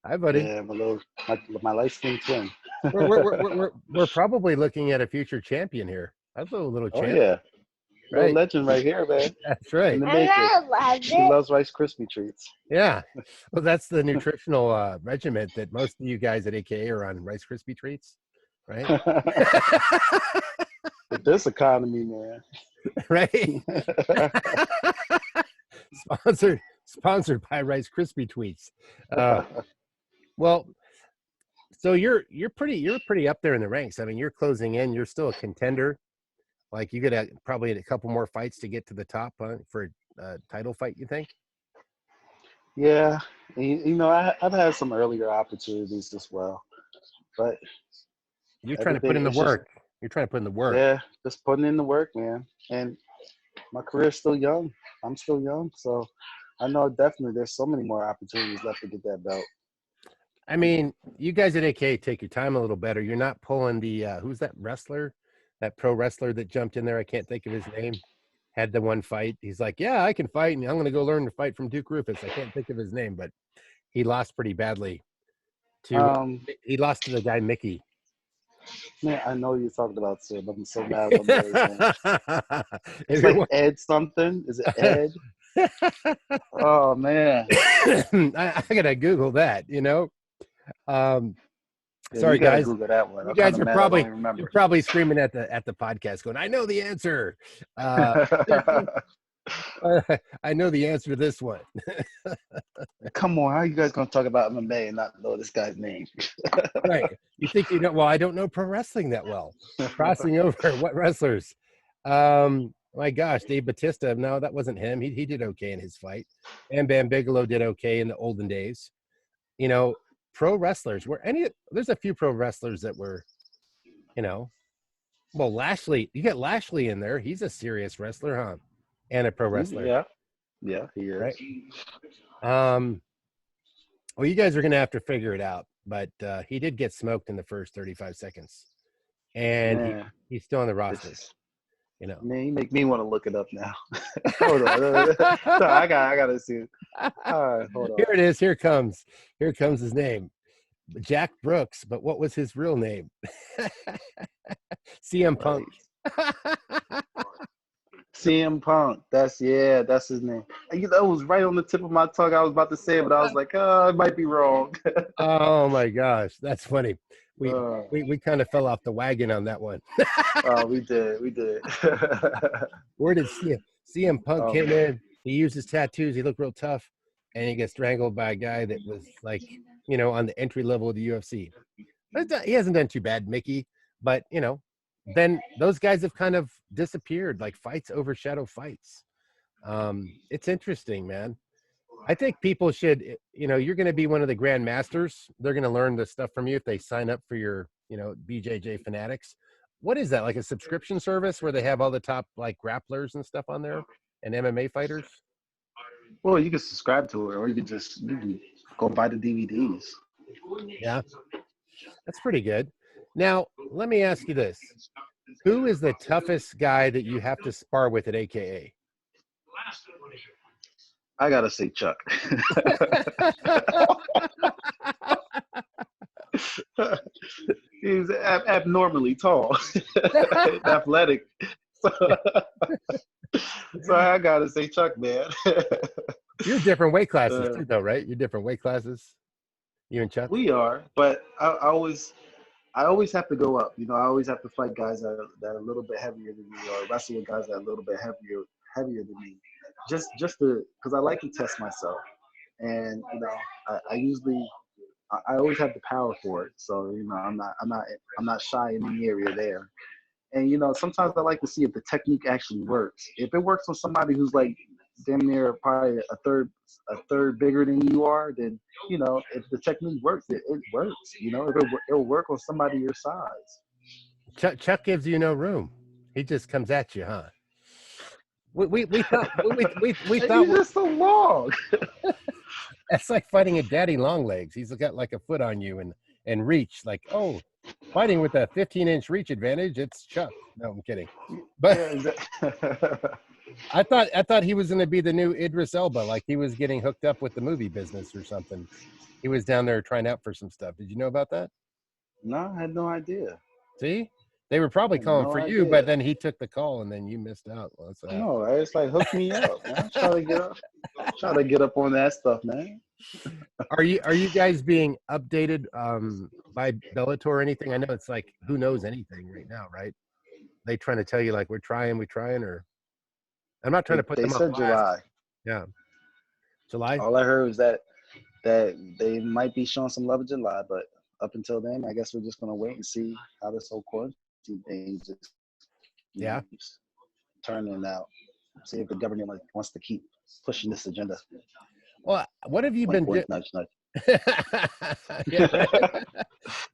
Hi, buddy. Yeah, my light-skinned twin. we're probably looking at a future champion here. That's a little champion. Oh yeah. Right. No legend right here, man. That's right. He loves Rice Krispie treats. Yeah. Well, that's the nutritional regiment that most of you guys at AKA are on, Rice Krispie treats, right? With this economy, man. Right. Sponsored by Rice Krispie treats. Well, so you're pretty up there in the ranks. I mean, you're closing in. You're still a contender. Like, you got probably a couple more fights to get to the top for a title fight, you think? Yeah. I've had some earlier opportunities as well. But you're trying to put in the work. You're trying to put in the work. Yeah, just putting in the work, man. And my career's still young. I'm still young. So I know definitely there's so many more opportunities left to get that belt. I mean, you guys at AKA take your time a little better. You're not pulling the who's that wrestler? That pro wrestler that jumped in there, I can't think of his name. had the one fight. He's like, yeah, I can fight, and I'm going to go learn to fight from Duke Rufus. I can't think of his name, but he lost pretty badly to. He lost to the guy Mickey. Man, I know you're talking about Sid. I'm so mad with his name. It's If like Ed something. Is it Ed? Oh man. I gotta Google that. Yeah, Sorry you gotta guys. Google that one. You I'm guys kind of are mad I don't probably even remember. you're probably screaming at the podcast, going, "I know the answer." I know the answer to this one. Come on, how are you guys gonna talk about MMA and not know this guy's name? Right? You think you know? Well, I don't know pro wrestling that well. Crossing over, what wrestlers? My gosh, Dave Batista. No, that wasn't him. He did okay in his fight. Bam Bam Bigelow did okay in the olden days. Pro wrestlers were there's a few pro wrestlers that were, well, Lashley, you get Lashley in there. He's a serious wrestler, huh? And a pro wrestler. Yeah, he is. Right. Well, you guys are going to have to figure it out, but he did get smoked in the first 35 seconds, and he's still on the roster. Man, you make me want to look it up now. Hold on. So I gotta see. All right, hold on. Here it is. Here comes his name, Jack Brooks. But what was his real name? CM Punk. CM Punk. That's his name. That was right on the tip of my tongue. I was about to say it, but I was like, it might be wrong. Oh my gosh, that's funny. We kind of fell off the wagon on that one. Oh, we did. Where did CM Punk came in? He used his tattoos. He looked real tough, and he gets strangled by a guy that was like, on the entry level of the UFC. He hasn't done too bad, Mickey, but then those guys have kind of disappeared. Like, fights overshadow fights. It's interesting, man. I think people should, you're going to be one of the grand masters. They're going to learn the stuff from you if they sign up for your, BJJ Fanatics. What is that? Like a subscription service where they have all the top like grapplers and stuff on there and MMA fighters? Well, you can subscribe to it, or you can go buy the DVDs. Yeah, that's pretty good. Now, let me ask you this. Who is the toughest guy that you have to spar with at AKA? I gotta say Chuck. He's abnormally tall, athletic. So I gotta say Chuck, man. You're different weight classes too, though, right? You're different weight classes. You and Chuck. We are, but I always have to go up. I always have to fight guys that are a little bit heavier than me, or wrestle with guys that are a little bit heavier than me. Just because I like to test myself, and I always have the power for it. So I'm not shy in the area there. And sometimes I like to see if the technique actually works. If it works on somebody who's like damn near probably a third bigger than you are, then if the technique works, it works. It'll work on somebody your size. Chuck gives you no room. He just comes at you, huh? We thought He's just so long. That's like fighting a daddy long legs. He's got like a foot on you and reach. Like, fighting with a 15-inch reach advantage. It's Chuck. No, I'm kidding. But I thought he was going to be the new Idris Elba. Like he was getting hooked up with the movie business or something. He was down there trying out for some stuff. Did you know about that? No, I had no idea. See? They were probably calling for you, but then he took the call and then you missed out. Well, no, it's like hook me up, man. Try to get up on that stuff, man. Are you guys being updated by Bellator or anything? I know it's like who knows anything right now, right? They trying to tell you like we're trying, or I'm not trying to put them on blast. They said July. Yeah, July. All I heard was that they might be showing some love in July, but up until then, I guess we're just gonna wait and see how this whole quarantine thing just turning out. See if the government wants to keep pushing this agenda. Well, what have you been doing? Nudge, nudge. Yeah,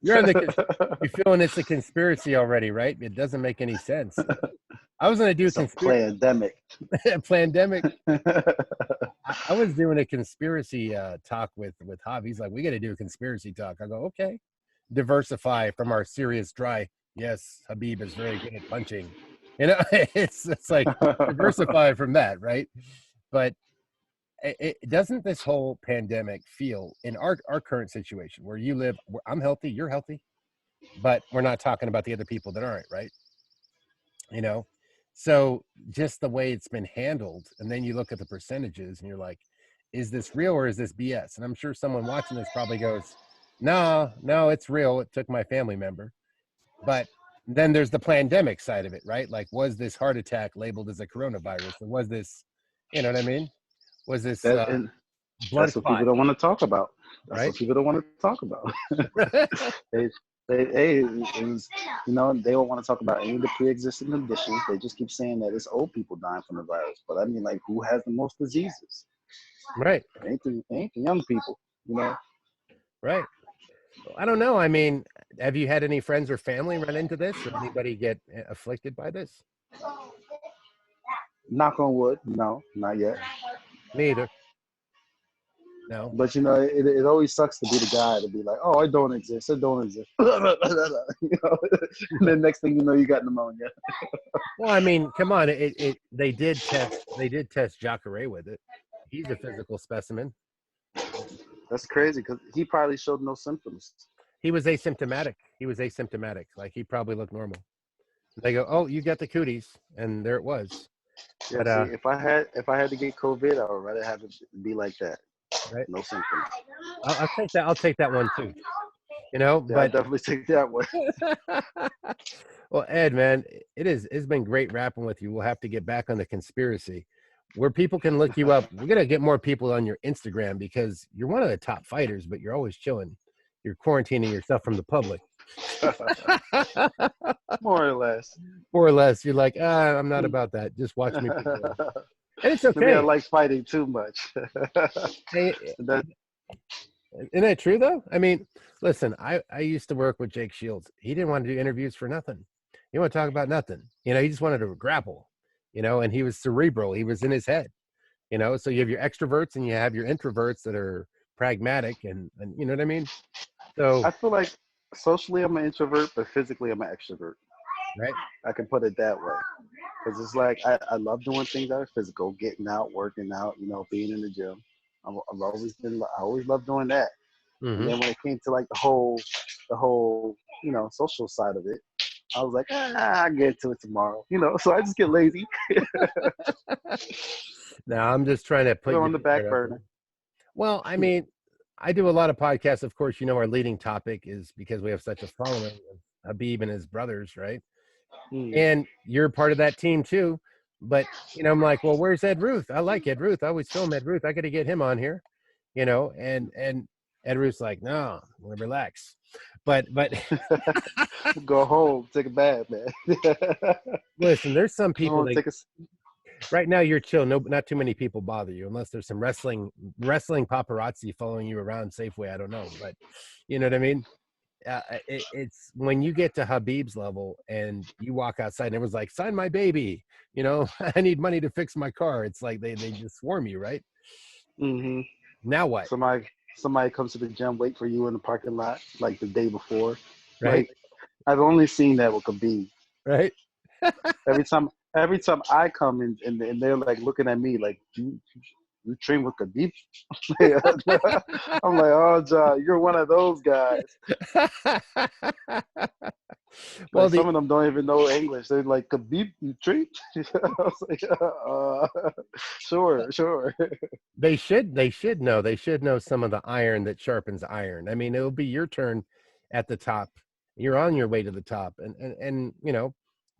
right? You're feeling it's a conspiracy already, right? It doesn't make any sense. I was going to do pandemic. Pandemic. I was doing a conspiracy talk with Javi. He's like, we got to do a conspiracy talk. I go, okay. Diversify from our serious dry. Yes, Khabib is very good at punching. You know, it's like diversify from that, right? But doesn't this whole pandemic feel in our current situation where you live, where I'm healthy, you're healthy, but we're not talking about the other people that aren't, right? You know, so just the way it's been handled, and then you look at the percentages and you're like, is this real or is this BS? And I'm sure someone watching this probably goes, no, no, it's real. It took my family member. But then there's the pandemic side of it, right? Like, was this heart attack labeled as a coronavirus, or was this, you know what I mean? Was this And blood that's what people clot, don't want to talk about. That's right? what people don't want to talk about. they, hey, they don't want to talk about any of the pre-existing conditions. They just keep saying that it's old people dying from the virus. But I mean, like, who has the most diseases? Right, Ain't the young people, you know. right. I don't know. I mean, have you had any friends or family run into this, or anybody get afflicted by this? Knock on wood, no, not yet. Me either. No. But it always sucks to be the guy to be like, oh, it don't exist, it don't exist. You know? And then next thing you know, you got pneumonia. Well, I mean, come on. They did test Jacare with it. He's a physical specimen. That's crazy because he probably showed no symptoms. He was asymptomatic. Like, he probably looked normal. They go, oh, you got the cooties, and there it was. Yeah, But see, if I had to get COVID, I would rather have it be like that. right, No symptoms. I'll take that. I'll take that one too. You know, Yeah, I but definitely take that one. well, Ed, man, it's been great rapping with you. We'll have to get back on the conspiracy, where people can look you up. We're gonna get more people on your Instagram because you're one of the top fighters, but you're always chilling. You're quarantining yourself from the public. More or less. More or less, you're like, I'm not about that. Just watch me perform. And it's Maybe I okay. like fighting too much. Hey, That- isn't that true though? I mean, listen, I used to work with Jake Shields. He didn't want to do interviews for nothing. He want to talk about nothing. You know, he just wanted to grapple, you know, and he was cerebral. He was in his head, you know. So you have your extroverts and you have your introverts that are pragmatic and you know what I mean? So, I feel like socially I'm an introvert, but physically I'm an extrovert. right. I can put it that way. Because it's like I love doing things that are physical, getting out, working out, being in the gym. I always loved doing that. And Mm-hmm. then when it came to like the whole social side of it, I was like, I'll get to it tomorrow. So I just get lazy. Now I'm just trying to Put put it you on the back burner. Well, I mean, I do a lot of podcasts. Of course, our leading topic is because we have such a following of Habib and his brothers, right? And you're part of that team too. But I'm like, well, where's Ed Ruth? I like Ed Ruth. I always film Ed Ruth. I got to get him on here, and Ed Ruth's like, no, relax. But Go home, take a bath, man. listen, there's some people take a right now you're chill. No, not too many people bother you unless there's some wrestling paparazzi following you around Safeway. I don't know, but you know what I mean. It's when you get to Habib's level and you walk outside and everyone's like, sign my baby, I need money to fix my car. It's like they just swarm you, right? Mm-hmm. Now what? Somebody comes to the gym, wait for you in the parking lot like the day before. Right. Like, I've only seen that with Khabib. Right. Every time I come in and they're like looking at me like, you train with Khabib? I'm like, oh, John, you're one of those guys. Well, like, some of them don't even know English. They're like, Khabib, you train? I was like, sure. They should know. They should know some of the iron that sharpens iron. I mean, it'll be your turn at the top. You're on your way to the top, and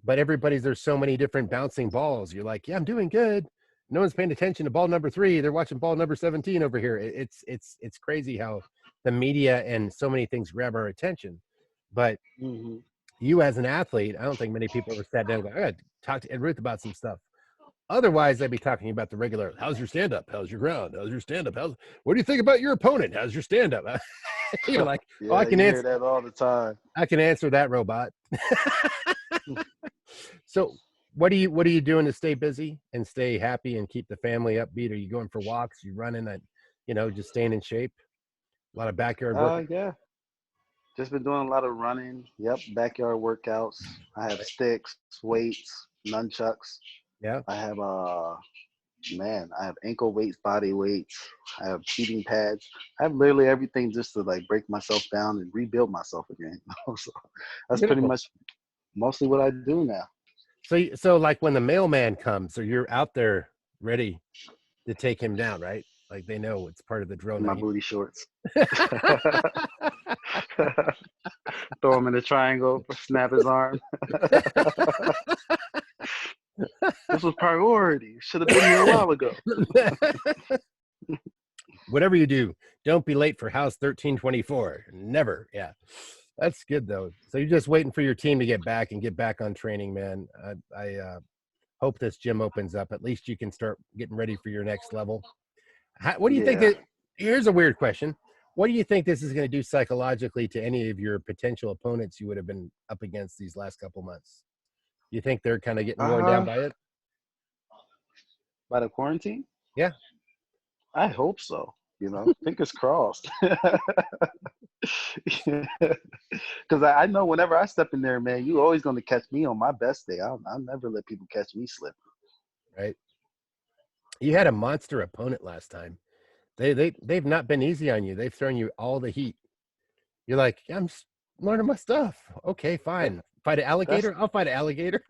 but there's so many different bouncing balls. You're like, yeah, I'm doing good. No one's paying attention to ball number 3. They're watching ball number 17 over here. It's crazy how the media and so many things grab our attention. But you as an athlete, I don't think many people ever sat down and go, I got to talk to Ed Ruth about some stuff. Otherwise, they'd be talking about the regular, how's your stand-up? How's your ground? How's your stand-up? What do you think about your opponent? How's your stand-up? You're like, yeah, I can answer that all the time. I can answer that, robot. So what are you doing to stay busy and stay happy and keep the family upbeat? Are you going for walks? You running that, just staying in shape? A lot of backyard work. Yeah. Just been doing a lot of running. Yep, backyard workouts. I have sticks, weights, nunchucks. Yeah. I have I have ankle weights, body weights. I have seating pads. I have literally everything just to like break myself down and rebuild myself again. So that's pretty Beautiful. much mostly what I do now. So like when the mailman comes, or you're out there ready to take him down, right? Like they know it's part of the drill In now. my booty shorts. Throw him in a triangle, snap his arm. This was priority. Should have been here a while ago. Whatever you do, don't be late for house 1324. Never. Yeah. That's good though. So you're just waiting for your team to get back on training, man. I hope this gym opens up. At least you can start getting ready for your next level. What do you think Yeah. that, here's a weird question. What do you think this is going to do psychologically to any of your potential opponents you would have been up against these last couple months? You think they're kind of getting worn down by it? By the quarantine? Yeah. I hope so. Fingers crossed. Because I know whenever I step in there, man, you always going to catch me on my best day. I'll never let people catch me slip. Right. You had a monster opponent last time. They've not been easy on you. They've thrown you all the heat. You're like, I'm just learning my stuff. Okay, fine. Fight an alligator? I'll fight an alligator.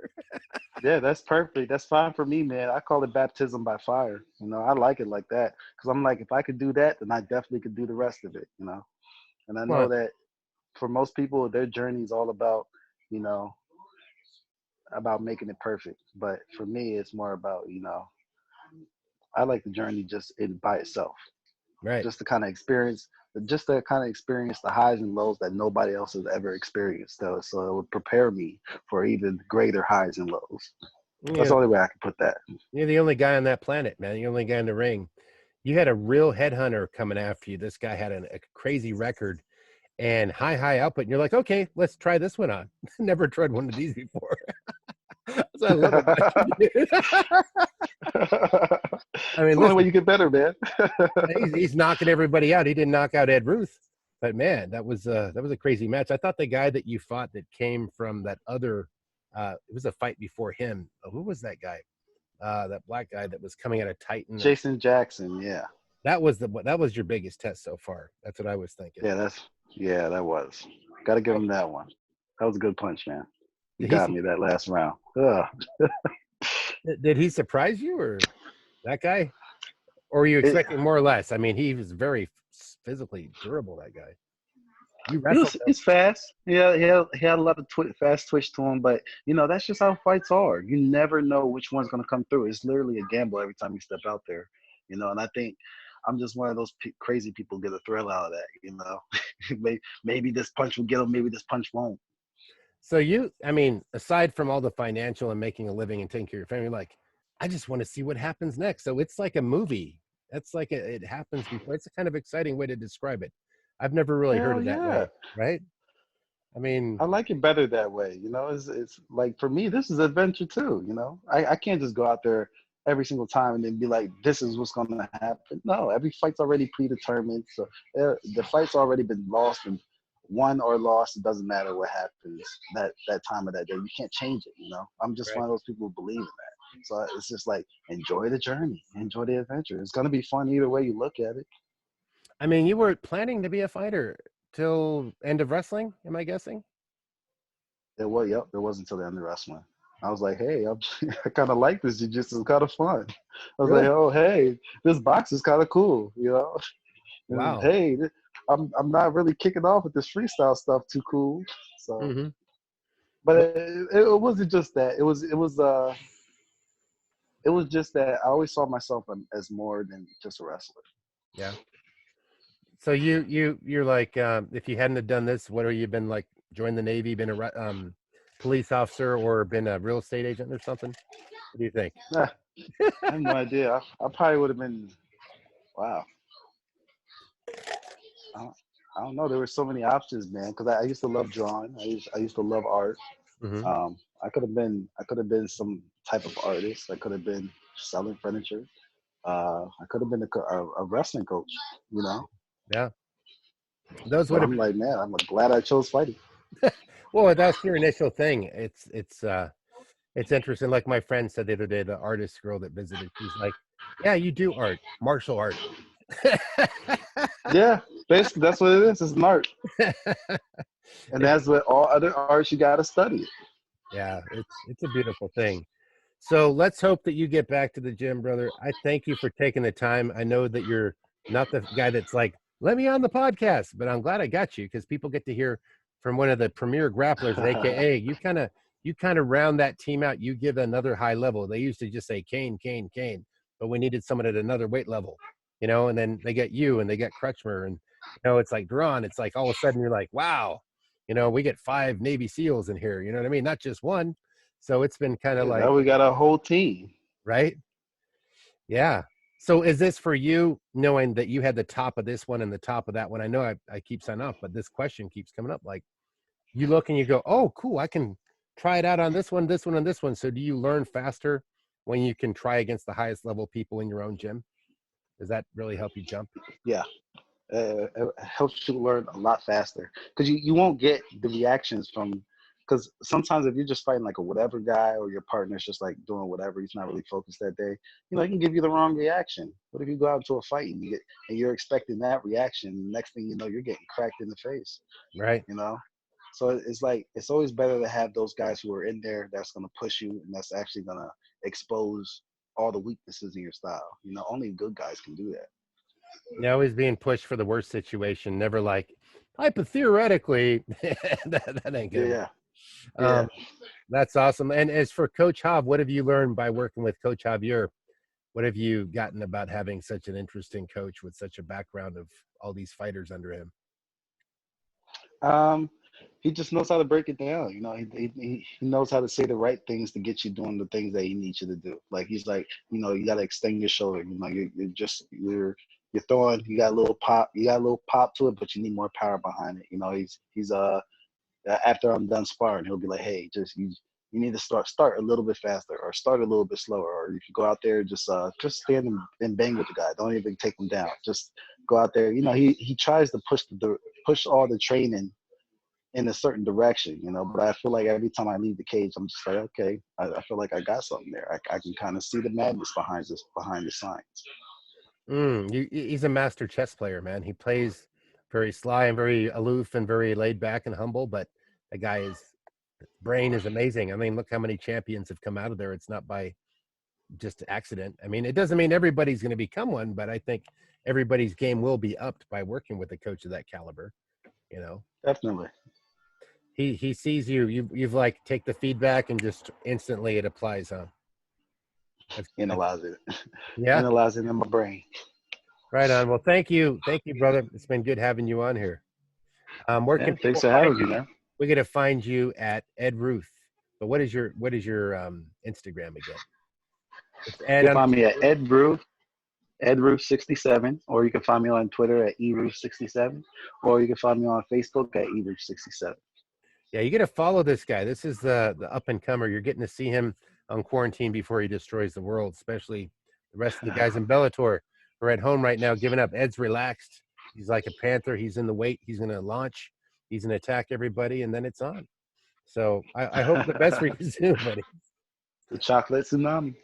Yeah, that's perfect. That's fine for me, man. I call it baptism by fire. I like it like that. Because I'm like, if I could do that, then I definitely could do the rest of it, And I Come on. know that for most people, their journey is all about, about making it perfect. But for me, it's more about, I like the journey just by itself. Right. Just to kind of experience the highs and lows that nobody else has ever experienced, though. So it would prepare me for even greater highs and lows. That's the only way I can put that. You're the only guy on that planet, man. You're the only guy in the ring. You had a real headhunter coming after you. This guy had a crazy record and high output. And you're like, okay, let's try this one on. Never tried one of these before. So I love it. I mean, it's the only way you get better, man. he's knocking everybody out. He didn't knock out Ed Ruth, but man, that was a crazy match. I thought the guy that you fought that came from that other, it was a fight before him. Who was that guy? That black guy that was coming out of Titan. Jason Jackson, yeah. That was your biggest test so far. That's what I was thinking. Yeah, that was. Got to give him that one. That was a good punch, man. He got me that last round. Did he surprise you, or that guy? Or were you expecting more or less? I mean, he was very physically durable, that guy. He's fast. Yeah, he had a lot of fast twitch to him, but that's just how fights are. You never know which one's gonna come through. It's literally a gamble every time you step out there. And I think I'm just one of those crazy people get a thrill out of that. Maybe this punch will get him. Maybe this punch won't. So aside from all the financial and making a living and taking care of your family, like, I just want to see what happens next. So it's like a movie. That's like it happens before. It's a kind of exciting way to describe it. I've never really heard it that way, right? I mean, I like it better that way. It's like, for me, this is adventure too. I can't just go out there every single time and then be like, this is what's going to happen. No, every fight's already predetermined. So the fight's already been lost, and won or lost, it doesn't matter what happens that time of that day. You can't change it. I'm just one of those people who believe in that. So it's just like, enjoy the journey, enjoy the adventure. It's going to be fun either way you look at it. I mean, you were planning to be a fighter till end of wrestling, am I guessing? It was until the end of wrestling. I was like, hey, I kind of like this jiu-jitsu. It's kind of fun. I was like, oh, hey, this box is kind of cool, Wow. Hey, I'm not really kicking off with this freestyle stuff too cool. So, but it wasn't just that. It was just that I always saw myself as more than just a wrestler. Yeah. So you're like, if you hadn't have done this, what have you been like? Joined the Navy, been a police officer, or been a real estate agent or something? What do you think? I have no idea. I probably would have been. Wow. I don't know. There were so many options, man. Because I used to love drawing. I used to love art. I could have been some type of artist. I could have been selling furniture. I could have been a wrestling coach. Yeah. Those would have. I'm like, man, I'm glad I chose fighting. Well, that's your initial thing. It's It's interesting. Like my friend said the other day, the artist girl that visited, she's like, "Yeah, you do art, martial art." Yeah, basically that's what it is. It's an art, and that's what all other arts you got to study. Yeah, it's a beautiful thing. So let's hope that you get back to the gym, brother. I thank you for taking the time. I know that you're not the guy that's like, let me on the podcast, but I'm glad I got you because people get to hear from one of the premier grapplers at AKA. You kind of round that team out. You give another high level. They used to just say Kane, Kane, Kane, but we needed someone at another weight level, and then they get you and they get Crutchmer and it's like Drawn. It's like all of a sudden you're like, wow, we get 5 Navy SEALs in here. You know what I mean? Not just one. So it's been kind of Yeah, like, now we got a whole team. right? Yeah. So is this for you, knowing that you had the top of this one and the top of that one? I know I keep signing off, but this question keeps coming up. Like you look and you go, oh, cool, I can try it out on this one, this one, and this one. So do you learn faster when you can try against the highest level people in your own gym? Does that really help you jump? Yeah, it helps you learn a lot faster because you won't get the reactions from. Because sometimes if you're just fighting like a whatever guy or your partner's just like doing whatever, he's not really focused that day, he can give you the wrong reaction. What if you go out into a fight and you're expecting that reaction? Next thing you know, you're getting cracked in the face. Right. So it's like it's always better to have those guys who are in there that's going to push you and that's actually going to expose all the weaknesses in your style. Only good guys can do that. You're always being pushed for the worst situation, never like hypotheoretically. that ain't good. Yeah. That's awesome. And as for Coach Hav, what have you learned by working with Coach Javier? What have you gotten about having such an interesting coach with such a background of all these fighters under him? He just knows how to break it down. He knows how to say the right things to get you doing the things that he needs you to do. Like he's like, you got to extend your shoulder. You're throwing. You got a little pop. You got a little pop to it, but you need more power behind it. He's after I'm done sparring, he'll be like, hey, you need to start a little bit faster or start a little bit slower. Or if you go out there, just stand and bang with the guy. Don't even take him down. Just go out there. He tries to push all the training in a certain direction, but I feel like every time I leave the cage, I'm just like, okay, I feel like I got something there. I can kind of see the madness behind the science. He's a master chess player, man. He plays very sly and very aloof and very laid back and humble, but the guy's brain is amazing. I mean, look how many champions have come out of there. It's not by just accident. I mean, it doesn't mean everybody's going to become one, but I think everybody's game will be upped by working with a coach of that caliber. Definitely. He sees you've like take the feedback and just instantly it applies, huh? Analyze it. Yeah. Analyze it in my brain. Right on. Well, thank you, brother. It's been good having you on here. Thanks for having me, man. We're gonna find you at Ed Ruth. But what is your Instagram again? You can find me at Ed Ruth 67, or you can find me on Twitter at eruth67, or you can find me on Facebook at eruth67. Yeah, you got to follow this guy. This is the up and comer. You're getting to see him on quarantine before he destroys the world, especially the rest of the guys in Bellator are at home right now giving up. Ed's relaxed. He's like a panther. He's in the weight. He's going to launch. He's going to attack everybody, and then it's on. So I hope the best for you soon, buddy. The chocolate tsunami.